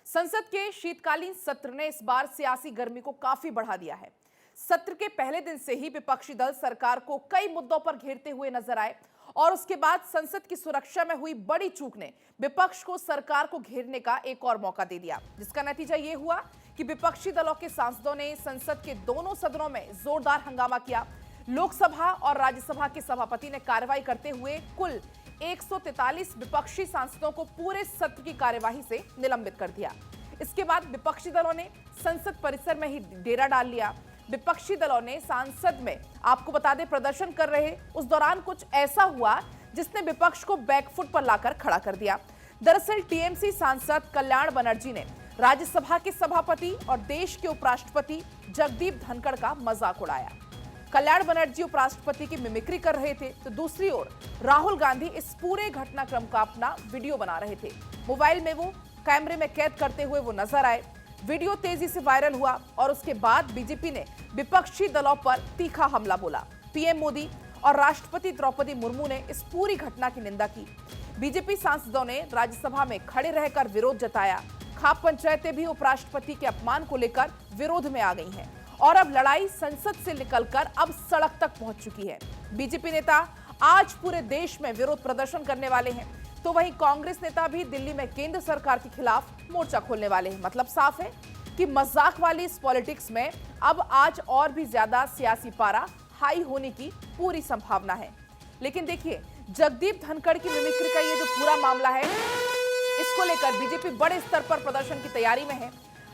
संसद के शीतकालीन सत्र ने इस बार सियासी गर्मी को काफी बढ़ा दिया है। सत्र के पहले दिन से ही विपक्षी दल सरकार को कई मुद्दों पर घेरते हुए नजर आए और उसके बाद संसद की सुरक्षा में हुई बड़ी चूक ने विपक्ष को सरकार को घेरने का एक और मौका दे दिया, जिसका नतीजा यह हुआ कि विपक्षी दलों के सांसदों ने संसद के दोनों सदनों में जोरदार हंगामा किया। लोकसभा और राज्यसभा के सभापति ने कार्रवाई करते हुए कुल 143 विपक्षी सांसदों को पूरे सत्र की कार्यवाही से निलंबित कर दिया। इसके बाद विपक्षी दलों ने संसद परिसर में ही डेरा डाल लिया। विपक्षी दलों ने सांसद में, आपको बता दें, प्रदर्शन कर रहे उस दौरान कुछ ऐसा हुआ जिसने विपक्ष को बैकफुट पर लाकर खड़ा कर दिया। दरअसल टीएमसी सांसद कल्याण बनर्जी ने राज्यसभा के सभापति और देश के उपराष्ट्रपति जगदीप धनखड़ का मजाक उड़ाया। कल्याण बनर्जी उपराष्ट्रपति की मिमिक्री कर रहे थे, तो दूसरी ओर राहुल गांधी इस पूरे घटनाक्रम का अपना वीडियो बना रहे थे। मोबाइल में वो कैमरे में कैद करते हुए वो नजर आए। वीडियो तेजी से वायरल हुआ और उसके बाद बीजेपी ने विपक्षी दलों पर तीखा हमला बोला। पीएम मोदी और राष्ट्रपति द्रौपदी मुर्मू ने इस पूरी घटना की निंदा की। बीजेपी सांसदों ने राज्यसभा में खड़े रहकर विरोध जताया। खाप पंचायतें भी उपराष्ट्रपति के अपमान को लेकर विरोध में आ गई हैं और अब लड़ाई संसद से निकलकर अब सड़क तक पहुंच चुकी है। बीजेपी नेता आज पूरे देश में विरोध प्रदर्शन करने वाले हैं, तो वहीं कांग्रेस नेता भी दिल्ली में केंद्र सरकार के खिलाफ मोर्चा खोलने वाले हैं। मतलब साफ है कि मजाक वाली इस पॉलिटिक्स में अब आज और भी ज्यादा सियासी पारा हाई होने की पूरी संभावना है। लेकिन देखिए, जगदीप धनखड़ की मिमिक्री का ये जो पूरा मामला है, इसको लेकर बीजेपी बड़े स्तर पर प्रदर्शन की तैयारी में है।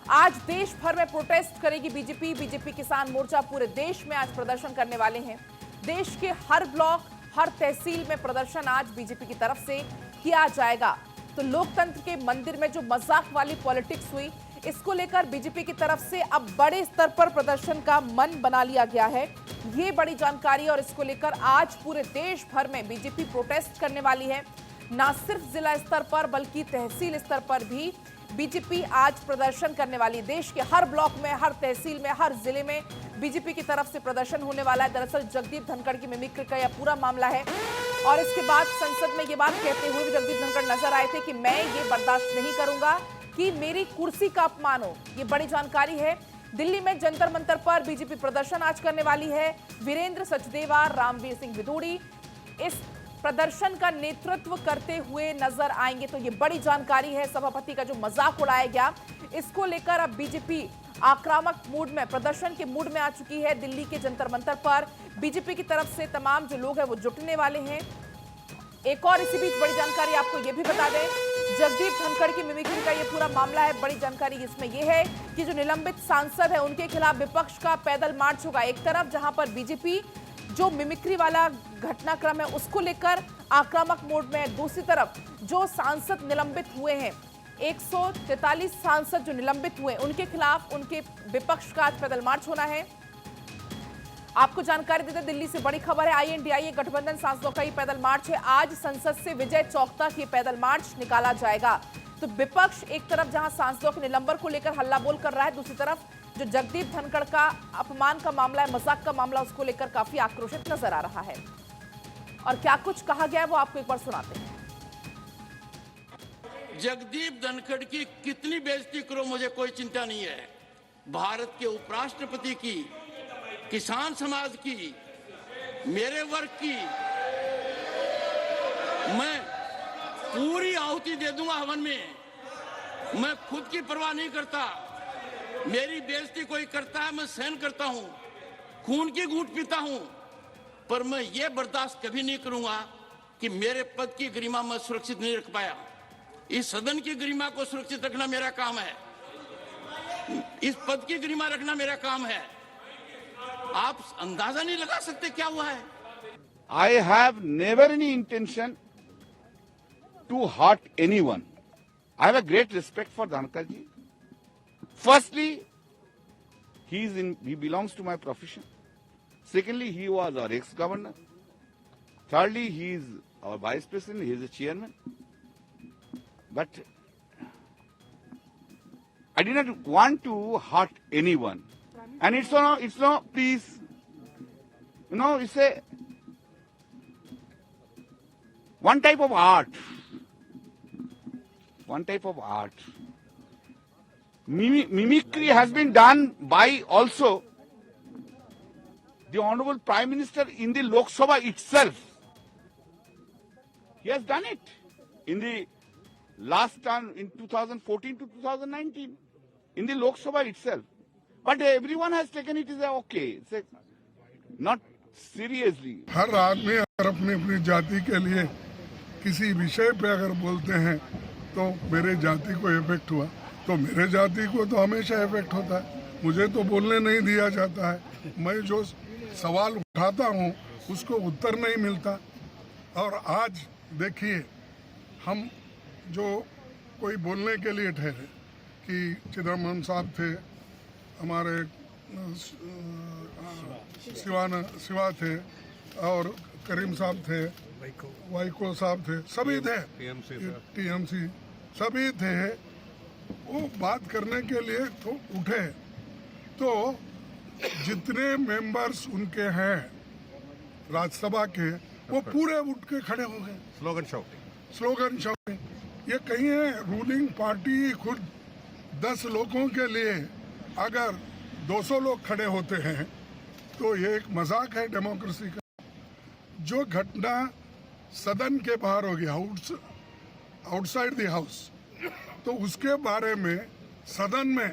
आज देश भर में प्रोटेस्ट करेगी बीजेपी किसान मोर्चा पूरे देश में आज प्रदर्शन करने वाले हैं। देश के हर ब्लॉक, हर तहसील में प्रदर्शन आज बीजेपी की तरफ से किया जाएगा। तो लोकतंत्र के मंदिर में जो मजाक वाली पॉलिटिक्स हुई, इसको लेकर बीजेपी की तरफ से अब बड़े स्तर पर प्रदर्शन का मन बना लिया गया है। ये बड़ी जानकारी, और इसको लेकर आज पूरे देश भर में बीजेपी प्रोटेस्ट करने वाली है। ना सिर्फ जिला स्तर पर बल्कि तहसील स्तर पर भी बीजेपी आज प्रदर्शन करने वाली। देश के हर ब्लॉक में, हर तहसील में, हर जिले में बीजेपी की तरफ से प्रदर्शन होने वाला है। दरअसल जगदीप धनखड़ की मिमिक्री का यह पूरा मामला है और इसके बाद संसद में ये बात कहते हुए भी जगदीप धनखड़ नजर आए थे कि मैं ये बर्दाश्त नहीं करूंगा कि मेरी कुर्सी का अपमान हो। ये बड़ी जानकारी है। दिल्ली में जंतर मंतर पर बीजेपी प्रदर्शन आज करने वाली है। वीरेंद्र सचदेवा, रामवीर सिंह विदुड़ी इस प्रदर्शन का नेतृत्व करते हुए नजर आएंगे। तो ये बड़ी जानकारी है। सभापति का जो मजाक उड़ाया गया, इसको लेकर अब बीजेपी आक्रामक मूड में, प्रदर्शन के मूड में आ चुकी है। दिल्ली के जंतर मंतर पर बीजेपी की तरफ से तमाम जो लोग हैं वो जुटने वाले हैं। एक और इसी बीच बड़ी जानकारी आपको ये भी बता दें, जगदीप धनखड़ की मिमिक्री का ये पूरा मामला है। बड़ी जानकारी इसमें यह है कि जो निलंबित सांसद है उनके खिलाफ विपक्ष का पैदल मार्च होगा। एक तरफ जहां पर बीजेपी जो मिमिक्री वाला घटनाक्रम है उसको लेकर आक्रामक मोड में है, दूसरी तरफ जो सांसद निलंबित हुए हैं, 143 सांसद जो निलंबित हुए, उनके खिलाफ उनके विपक्ष का आज पैदल मार्च होना है। आपको जानकारी देते, दिल्ली से बड़ी खबर है। आईएनडीआईए गठबंधन सांसदों का ये पैदल मार्च है। आज संसद से विजय चौक तक ये पैदल मार्च निकाला जाएगा। तो विपक्ष एक तरफ जहां सांसदों के निलंबन को लेकर हल्ला बोल कर रहा है, दूसरी तरफ जो जगदीप धनखड़ का अपमान का मामला है, मजाक का मामला, उसको लेकर काफी आक्रोशित नजर आ रहा है। और क्या कुछ कहा गया है वो आपको एक बार सुनाते हैं। जगदीप धनखड़ की कितनी बेइज्जती करो, मुझे कोई चिंता नहीं है। भारत के उपराष्ट्रपति की, किसान समाज की, मेरे वर्ग की मैं पूरी आहुति दे दूंगा हवन में। मैं खुद की परवाह नहीं करता। मेरी बेइज्जती कोई करता है, मैं सहन करता हूं, खून की घूंट पीता हूं, पर मैं ये बर्दाश्त कभी नहीं करूंगा कि मेरे पद की गरिमा मैं सुरक्षित नहीं रख पाया। इस सदन की गरिमा को सुरक्षित रखना मेरा काम है। इस पद की गरिमा रखना मेरा काम है। आप अंदाजा नहीं लगा सकते क्या हुआ है। I have never any intention to hurt anyone. I have a great respect for Dhankar ji. Firstly, he belongs to my profession. Secondly, he was our ex-governor. Thirdly, he is our vice president. He is the chairman. But I did not want to hurt anyone. And it's not, please, it's a one type of art. Mimicry has been done by also the Honorable Prime Minister in the Lok Sabha itself. He has done it in the last term in 2014 to 2019 in the Lok Sabha itself. But everyone has taken it as okay, it's not seriously. हर आदमी अगर अपनी अपनी जाति के लिए किसी विषय पे अगर बोलते हैं तो मेरे जाति को इफेक्ट हुआ, तो मेरे जाति को तो हमेशा इफेक्ट होता है। मुझे तो बोलने नहीं दिया जाता है, मैं जो सवाल उठाता हूँ उसको उत्तर नहीं मिलता। और आज देखिए, हम जो कोई बोलने के लिए ठहरे कि चिदम्बरम साहब थे, हमारे शिवा थे और करीम साहब थे, वाइको साहब थे, सभी थे, टीएमसी सभी थे। वो बात करने के लिए तो उठे, तो जितने मेंबर्स उनके हैं राज्यसभा के, वो पूरे उठ के खड़े हो गए। स्लोगन शाउटिंग ये कहीं है। रूलिंग पार्टी खुद 10 लोगों के लिए अगर 200 लोग खड़े होते हैं तो ये एक मजाक है डेमोक्रेसी का। जो घटना सदन के बाहर हो गया, आउटसाइड द हाउस, तो उसके बारे में सदन में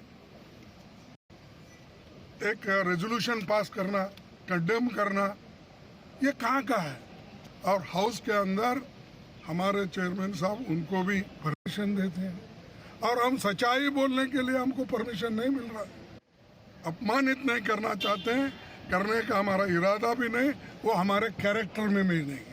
एक रेजोल्यूशन पास करना, कंडेम करना, ये कहाँ का है? और हाउस के अंदर हमारे चेयरमैन साहब उनको भी परमिशन देते हैं, और हम सच्चाई बोलने के लिए हमको परमिशन नहीं मिल रहा। अपमानित नहीं करना चाहते हैं, करने का हमारा इरादा भी नहीं, वो हमारे कैरेक्टर में भी नहीं है।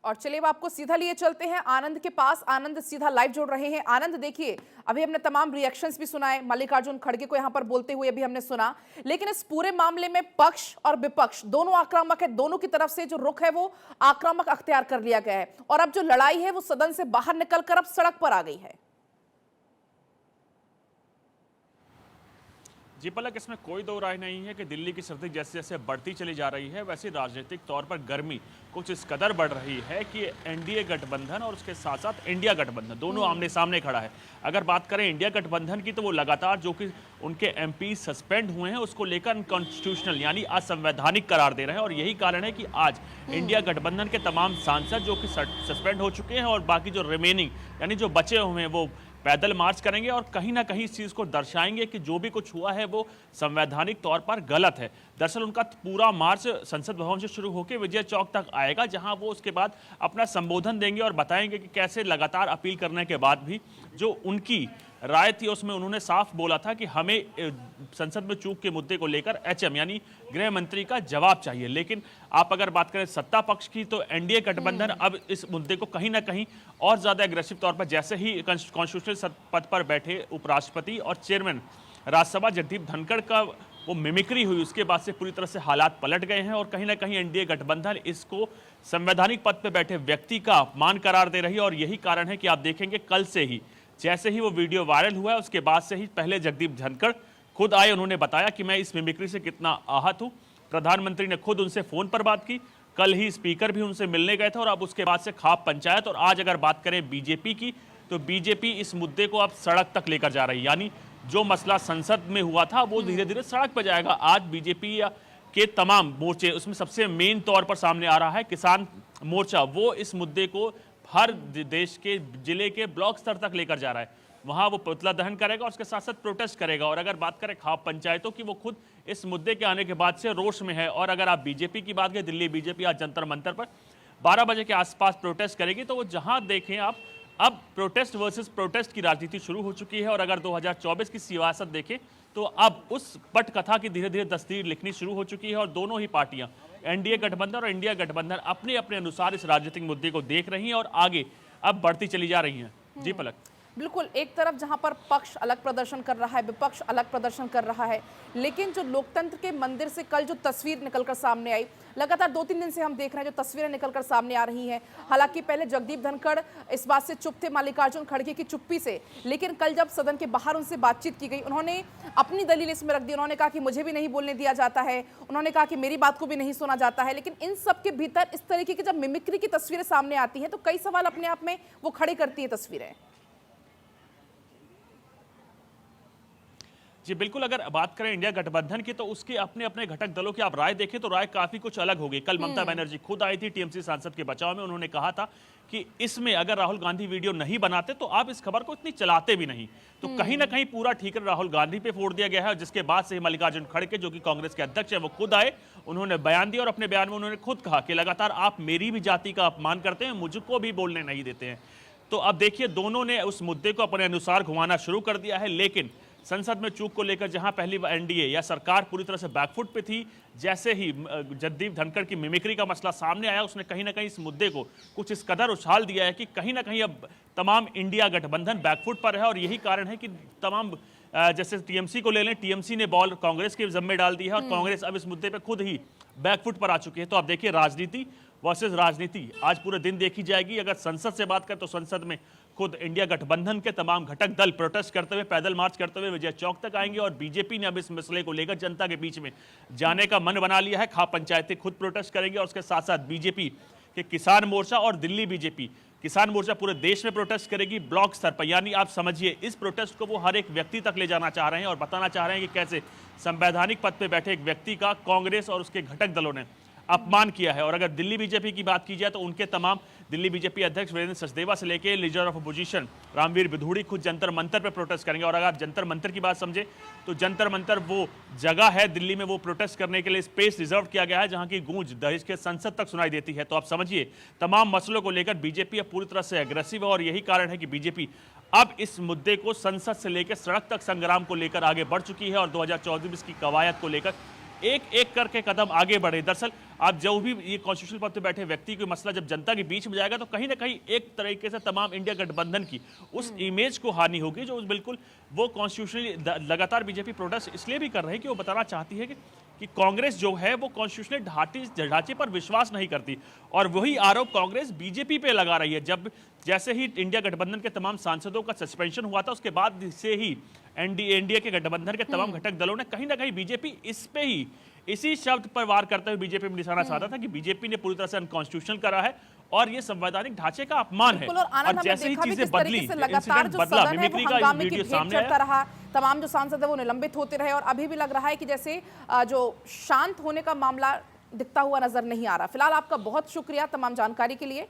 और चलिए अब आपको सीधा लिए चलते हैं आनंद के पास। आनंद सीधा लाइव जोड़ रहे हैं। आनंद देखिए, अभी हमने तमाम रिएक्शंस भी सुनाए, मल्लिकार्जुन खड़गे को यहां पर बोलते हुए अभी हमने सुना, लेकिन इस पूरे मामले में पक्ष और विपक्ष दोनों आक्रामक है। दोनों की तरफ से जो रुख है वो आक्रामक अख्तियार कर लिया गया है, और अब जो लड़ाई है वो सदन से बाहर निकलकर अब सड़क पर आ गई है। जी पलक, इसमें कोई दो राय नहीं है कि दिल्ली की सर्दी जैसे जैसे बढ़ती चली जा रही है, वैसे राजनीतिक तौर पर गर्मी कुछ इस कदर बढ़ रही है कि एनडीए गठबंधन और उसके साथ साथ इंडिया गठबंधन दोनों आमने सामने खड़ा है। अगर बात करें इंडिया गठबंधन की, तो वो लगातार जो कि उनके एमपी सस्पेंड हुए हैं उसको लेकर अनकॉन्स्टिट्यूशनल यानी असंवैधानिक करार दे रहे हैं। और यही कारण है कि आज इंडिया गठबंधन के तमाम सांसद जो कि सस्पेंड हो चुके हैं और बाकी जो रिमेनिंग यानी जो बचे हुए हैं वो पैदल मार्च करेंगे और कहीं ना कहीं इस चीज़ को दर्शाएंगे कि जो भी कुछ हुआ है वो संवैधानिक तौर पर गलत है। दरअसल उनका पूरा मार्च संसद भवन से शुरू होकर विजय चौक तक आएगा, जहां वो उसके बाद अपना संबोधन देंगे और बताएंगे कि कैसे लगातार अपील करने के बाद भी जो उनकी राय थी उसमें उन्होंने साफ बोला था कि हमें संसद में चूक के मुद्दे को लेकर एचएम यानी गृह मंत्री का जवाब चाहिए। लेकिन आप अगर बात करें सत्ता पक्ष की, तो एनडीए गठबंधन अब इस मुद्दे को कहीं ना कहीं और ज्यादा एग्रेसिव तौर पर, जैसे ही कॉन्स्टिट्यूशनल पद पर बैठे उपराष्ट्रपति और चेयरमैन राज्यसभा जगदीप धनखड़ का वो मिमिक्री हुई, उसके बाद से पूरी तरह से हालात पलट गए हैं और कहीं ना कहीं एनडीए गठबंधन इसको संवैधानिक पद पर बैठे व्यक्ति का अपमान करार दे रही है। और यही कारण है कि आप देखेंगे कल से ही जैसे ही वो वीडियो वायरल हुआ है उसके बाद से ही पहले जगदीप धनखड़ खुद आए, उन्होंने बताया कि मैं इस मिमिक्री से कितना आहत हूं। प्रधानमंत्री ने खुद उनसे फोन पर बात की, कल ही स्पीकर भी उनसे मिलने गए थे और अब उसके बाद से खाप पंचायत। और आज अगर बात करें बीजेपी की, तो बीजेपी इस मुद्दे को अब सड़क तक लेकर जा रही है, यानी जो मसला संसद में हुआ था वो धीरे धीरे सड़क पर जाएगा। आज बीजेपी के तमाम मोर्चे, उसमें सबसे मेन तौर पर सामने आ रहा है किसान मोर्चा, वो इस मुद्दे को हर देश के जिले के ब्लॉक स्तर तक लेकर जा रहा है। वहां वो पुतला दहन करेगा और उसके साथ साथ प्रोटेस्ट करेगा। और अगर बात करें खाप पंचायतों की, वो खुद इस मुद्दे के आने के बाद से रोष में है। और अगर आप बीजेपी की बात करें, दिल्ली बीजेपी आज जंतर मंतर पर 12 बजे के आसपास प्रोटेस्ट करेगी। तो वो जहां देखें आप, अब प्रोटेस्ट वर्सेस प्रोटेस्ट की राजनीति शुरू हो चुकी है। और अगर 2024 की सियासत देखें तो अब उस पटकथा की धीरे धीरे तस्वीर लिखनी शुरू हो चुकी है। और दोनों ही पार्टियां, एनडीए गठबंधन और इंडिया गठबंधन, अपने अपने अनुसार इस राजनीतिक मुद्दे को देख रही हैं और आगे अब बढ़ती चली जा रही हैं। जी पलक, बिल्कुल, एक तरफ जहां पर पक्ष अलग प्रदर्शन कर रहा है, विपक्ष अलग प्रदर्शन कर रहा है, लेकिन जो लोकतंत्र के मंदिर से कल जो तस्वीर निकलकर सामने आई, लगातार 2-3 दिन से हम देख रहे हैं जो तस्वीरें निकलकर सामने आ रही हैं। हालांकि पहले जगदीप धनखड़ इस बात से चुप थे, मल्लिकार्जुन खड़गे की चुप्पी से, लेकिन कल जब सदन के बाहर उनसे बातचीत की गई, उन्होंने अपनी दलील इसमें रख दी। उन्होंने कहा कि मुझे भी नहीं बोलने दिया जाता है, उन्होंने कहा कि मेरी बात को भी नहीं सुना जाता है। लेकिन इन सब के भीतर इस तरीके की जब मिमिक्री की तस्वीरें सामने आती हैं तो कई सवाल अपने आप में वो खड़े करती है तस्वीरें। जी बिल्कुल, अगर बात करें इंडिया गठबंधन की तो उसके अपने अपने घटक दलों की आप राय देखें तो राय काफी कुछ अलग होगी। कल ममता बनर्जी खुद आई थी टीएमसी सांसद के बचाव में, उन्होंने कहा था कि इसमें अगर राहुल गांधी वीडियो नहीं बनाते तो आप इस खबर को इतनी चलाते भी नहीं। तो कहीं ना कहीं पूरा ठीकर राहुल गांधी पे फोड़ दिया गया है, जिसके बाद से मल्लिकार्जुन खड़गे जो कि कांग्रेस के अध्यक्ष है वो खुद आए, उन्होंने बयान दिया और अपने बयान में उन्होंने खुद कहा कि लगातार आप मेरी भी जाति का अपमान करते हैं, मुझको भी बोलने नहीं देते हैं। तो अब देखिए दोनों ने उस मुद्दे को अपने अनुसार घुमाना शुरू कर दिया है, लेकिन संसद में चूक को लेकर जहां पहली एनडीए या सरकार पूरी तरह से बैकफुट पे थी, जैसे ही जगदीप धनखड़ की मिमिक्री का मसला सामने आया, उसने कहीं ना कहीं इस मुद्दे को कुछ इस कदर उछाल दिया है कि कहीं ना कहीं अब तमाम इंडिया गठबंधन बैकफुट पर है। और यही कारण है कि तमाम जैसे टीएमसी को ले लें, टीएमसी ने बॉल कांग्रेस के जिम्मे डाल दी है और कांग्रेस अब इस मुद्दे पर खुद ही बैकफुट पर आ चुकी है। तो आप देखिए राजनीति वर्सेस राजनीति आज पूरे दिन देखी जाएगी। अगर संसद से बात करें तो संसद में खुद इंडिया गठबंधन के तमाम घटक दल प्रोटेस्ट करते हुए, पैदल मार्च करते हुए विजय चौक तक आएंगे और बीजेपी ने अब इस मसले को लेकर जनता के बीच में जाने का मन बना लिया है। खाप पंचायतें खुद प्रोटेस्ट करेंगे और उसके साथ साथ बीजेपी के किसान मोर्चा और दिल्ली बीजेपी किसान मोर्चा पूरे देश में प्रोटेस्ट करेगी ब्लॉक स्तर पर। यानी आप समझिए इस प्रोटेस्ट को वो हर एक व्यक्ति तक ले जाना चाह रहे हैं और बताना चाह रहे हैं कि कैसे संवैधानिक पद पर बैठे एक व्यक्ति का कांग्रेस और उसके घटक दलों ने अपमान किया है। और अगर दिल्ली बीजेपी की बात की जाए तो उनके तमाम दिल्ली बीजेपी अध्यक्ष वीरेंद्र सचदेवा से लेकर leader of opposition Ramvir Bidhuri खुद जंतर मंतर पर प्रोटेस्ट करेंगे। और अगर आप जंतर मंतर की बात समझे तो जंतर मंतर वो जगह है दिल्ली में, वो प्रोटेस्ट करने के लिए स्पेस रिजर्व किया गया है जहां की गूंज देश के संसद तक सुनाई देती है। तो आप समझिए तमाम मसलों को लेकर बीजेपी अब पूरी तरह से एग्रेसिव है और यही कारण है कि बीजेपी अब इस मुद्दे को संसद से लेकर सड़क तक संग्राम को लेकर आगे बढ़ चुकी है और 2024 की कवायद को लेकर एक एक करके कदम आगे बढ़े। दरअसल आप जो भी ये कॉन्स्टिट्यूशनल पद पे बैठे व्यक्ति कोई मसला जब जनता के बीच में जाएगा तो कहीं ना कहीं एक तरीके से तमाम इंडिया गठबंधन की उस इमेज को हानि होगी जो बिल्कुल वो कॉन्स्टिट्यूशनली लगातार बीजेपी प्रोटेस्ट इसलिए भी कर रही है कि वो बताना चाहती है कि कांग्रेस जो है वो कॉन्स्टिट्यूशनल ढांचे पर विश्वास नहीं करती। और वही आरोप कांग्रेस बीजेपी पे लगा रही है। जब जैसे ही इंडिया गठबंधन के तमाम सांसदों का सस्पेंशन हुआ था उसके बाद से ही एनडीए के गठबंधन के तमाम घटक दलों ने कहीं ना कहीं बीजेपी इस पे ही इसी शब्द पर वार करते हुए बीजेपी में निशाना साधा था कि बीजेपी ने पूरी तरह से अनकॉन्स्टिट्यूशनल करा है और ये संवैधानिक ढांचे का अपमान है। और जैसे ही चीजें बदली, लगातार जो बदला, सदन है वो मिमिक्री का हंगामे की वीडियो भेंट सामने चढ़ता आया। रहा, तमाम जो सांसद है वो निलंबित होते रहे और अभी भी लग रहा है कि जैसे जो शांत होने का मामला दिखता हुआ नजर नहीं आ रहा। फिलहाल आपका बहुत शुक्रिया तमाम जानकारी के लिए।